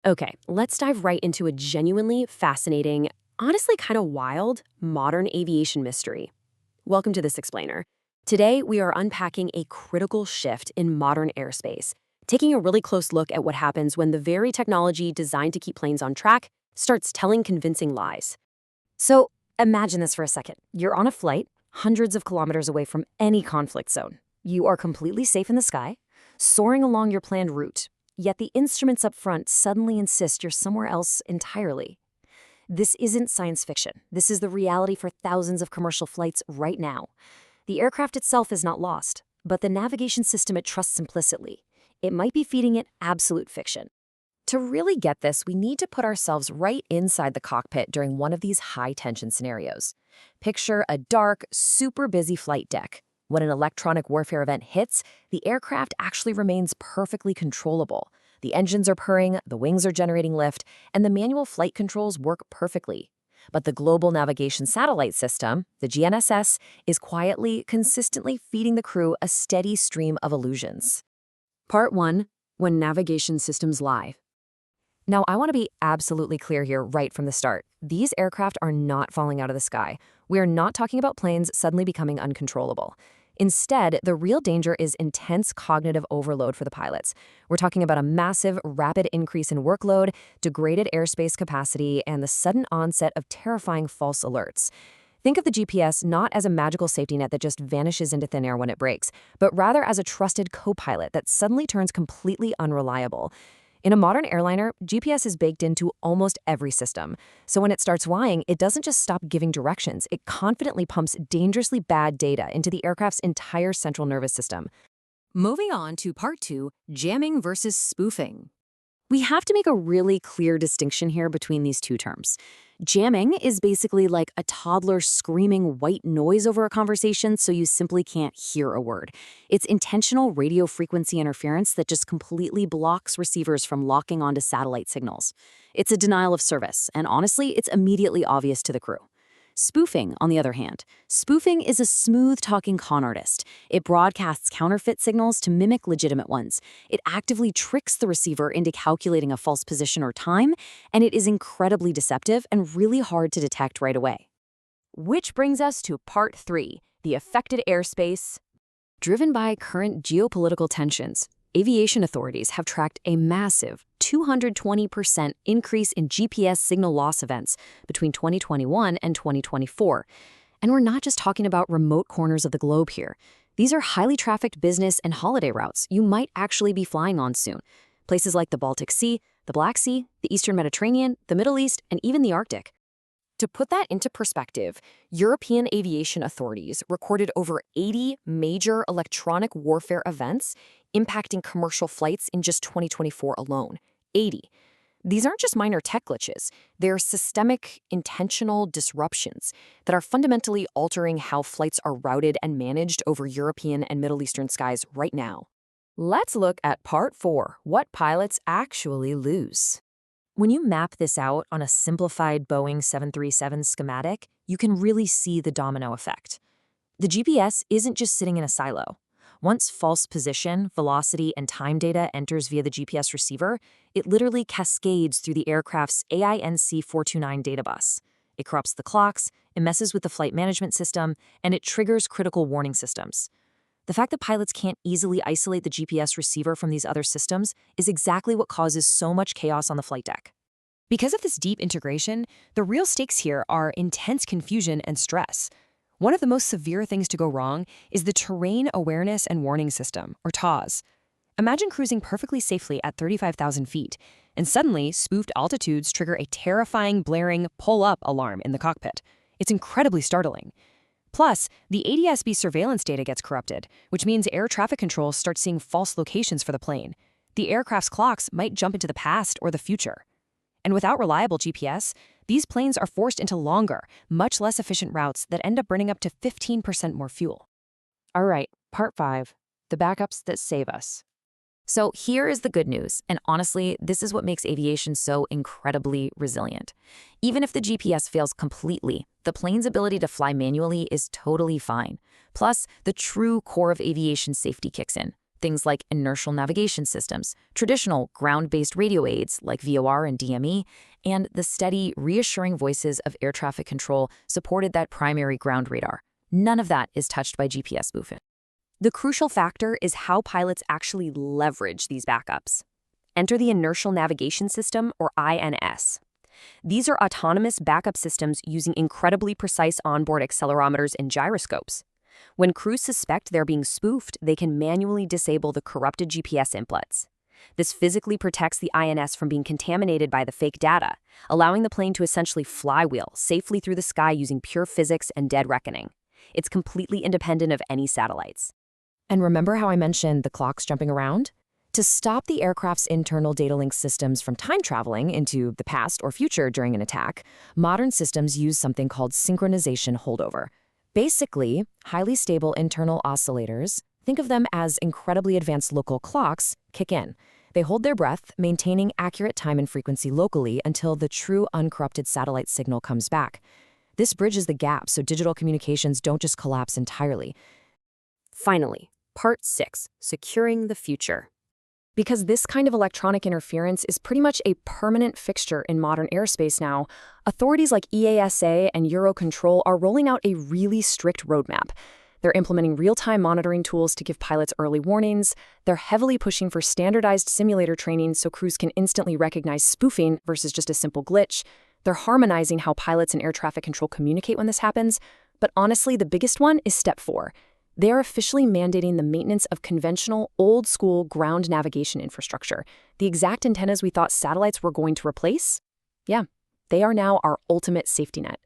Okay, let's dive right into a genuinely fascinating, honestly kind of wild, modern aviation mystery. Welcome to This Explainer. Today, we are unpacking a critical shift in modern airspace, taking a really close look at what happens when the very technology designed to keep planes on track starts telling convincing lies. So, imagine this for a second. You're on a flight, hundreds of kilometers away from any conflict zone. You are completely safe in the sky, soaring along your planned route. Yet the instruments up front suddenly insist you're somewhere else entirely. This isn't science fiction. This is the reality for thousands of commercial flights right now. The aircraft itself is not lost, but the navigation system it trusts implicitly. It might be feeding it absolute fiction. To really get this, we need to put ourselves right inside the cockpit during one of these high-tension scenarios. Picture a dark, super busy flight deck. When an electronic warfare event hits, the aircraft actually remains perfectly controllable. The engines are purring, the wings are generating lift, and the manual flight controls work perfectly. But the Global Navigation Satellite System, the GNSS, is quietly, consistently feeding the crew a steady stream of illusions. Part 1. When navigation systems lie. Now, I want to be absolutely clear here right from the start. These aircraft are not falling out of the sky. We are not talking about planes suddenly becoming uncontrollable. Instead, the real danger is intense cognitive overload for the pilots. We're talking about a massive, rapid increase in workload, degraded airspace capacity, and the sudden onset of terrifying false alerts. Think of the GPS not as a magical safety net that just vanishes into thin air when it breaks, but rather as a trusted co-pilot that suddenly turns completely unreliable. In a modern airliner, GPS is baked into almost every system. So when it starts lying, it doesn't just stop giving directions. It confidently pumps dangerously bad data into the aircraft's entire central nervous system. Moving on to Part 2, jamming versus spoofing. We have to make a really clear distinction here between these two terms. Jamming is basically like a toddler screaming white noise over a conversation so you simply can't hear a word. It's intentional radio frequency interference that just completely blocks receivers from locking onto satellite signals. It's a denial of service, and honestly, it's immediately obvious to the crew. Spoofing, on the other hand. Spoofing is a smooth-talking con artist. It broadcasts counterfeit signals to mimic legitimate ones. It actively tricks the receiver into calculating a false position or time, and it is incredibly deceptive and really hard to detect right away. Which brings us to Part 3, the affected airspace. Driven by current geopolitical tensions, aviation authorities have tracked a massive 220% increase in GPS signal loss events between 2021 and 2024. And we're not just talking about remote corners of the globe here. These are highly trafficked business and holiday routes you might actually be flying on soon. Places like the Baltic Sea, the Black Sea, the Eastern Mediterranean, the Middle East, and even the Arctic. To put that into perspective, European aviation authorities recorded over 80 major electronic warfare events impacting commercial flights in just 2024 alone. 80. These aren't just minor tech glitches. They're systemic, intentional disruptions that are fundamentally altering how flights are routed and managed over European and Middle Eastern skies right now. Let's look at Part 4, what pilots actually lose. When you map this out on a simplified Boeing 737 schematic, you can really see the domino effect. The GPS isn't just sitting in a silo. Once false position, velocity, and time data enters via the GPS receiver, it literally cascades through the aircraft's AINC 429 data bus. It corrupts the clocks, it messes with the flight management system, and it triggers critical warning systems. The fact that pilots can't easily isolate the GPS receiver from these other systems is exactly what causes so much chaos on the flight deck. Because of this deep integration, the real stakes here are intense confusion and stress. One of the most severe things to go wrong is the Terrain Awareness and Warning System, or TAWS. Imagine cruising perfectly safely at 35,000 feet, and suddenly spoofed altitudes trigger a terrifying, blaring pull-up alarm in the cockpit. It's incredibly startling. Plus, the ADS-B surveillance data gets corrupted, which means air traffic control starts seeing false locations for the plane. The aircraft's clocks might jump into the past or the future. And without reliable GPS, these planes are forced into longer, much less efficient routes that end up burning up to 15% more fuel. All right, Part 5, the backups that save us. So here is the good news, and honestly, this is what makes aviation so incredibly resilient. Even if the GPS fails completely, the plane's ability to fly manually is totally fine. Plus, the true core of aviation safety kicks in: things like inertial navigation systems, traditional ground-based radio aids like VOR and DME, and the steady, reassuring voices of air traffic control supported that primary ground radar. None of that is touched by GPS spoofing. The crucial factor is how pilots actually leverage these backups. Enter the inertial navigation system, or INS. These are autonomous backup systems using incredibly precise onboard accelerometers and gyroscopes. When crews suspect they're being spoofed, they can manually disable the corrupted GPS inputs. This physically protects the INS from being contaminated by the fake data, allowing the plane to essentially flywheel safely through the sky using pure physics and dead reckoning. It's completely independent of any satellites. And remember how I mentioned the clocks jumping around? To stop the aircraft's internal data link systems from time traveling into the past or future during an attack, modern systems use something called synchronization holdover. Basically, highly stable internal oscillators, think of them as incredibly advanced local clocks, kick in. They hold their breath, maintaining accurate time and frequency locally until the true uncorrupted satellite signal comes back. This bridges the gap so digital communications don't just collapse entirely. Finally, Part 6, Securing the Future. Because this kind of electronic interference is pretty much a permanent fixture in modern airspace now, authorities like EASA and Eurocontrol are rolling out a really strict roadmap. They're implementing real-time monitoring tools to give pilots early warnings. They're heavily pushing for standardized simulator training so crews can instantly recognize spoofing versus just a simple glitch. They're harmonizing how pilots and air traffic control communicate when this happens. But honestly, the biggest one is Step 4. They are officially mandating the maintenance of conventional, old-school ground navigation infrastructure, the exact antennas we thought satellites were going to replace. Yeah, they are now our ultimate safety net.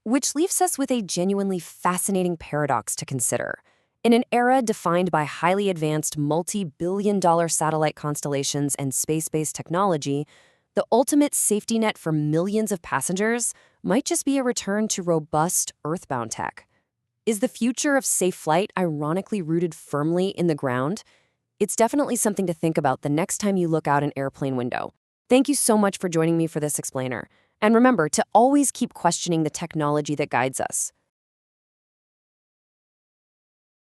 Which leaves us with a genuinely fascinating paradox to consider. In an era defined by highly advanced multi-billion-dollar satellite constellations and space-based technology, the ultimate safety net for millions of passengers might just be a return to robust, earthbound tech. Is the future of safe flight ironically rooted firmly in the ground? It's definitely something to think about the next time you look out an airplane window. Thank you so much for joining me for this explainer. And remember to always keep questioning the technology that guides us.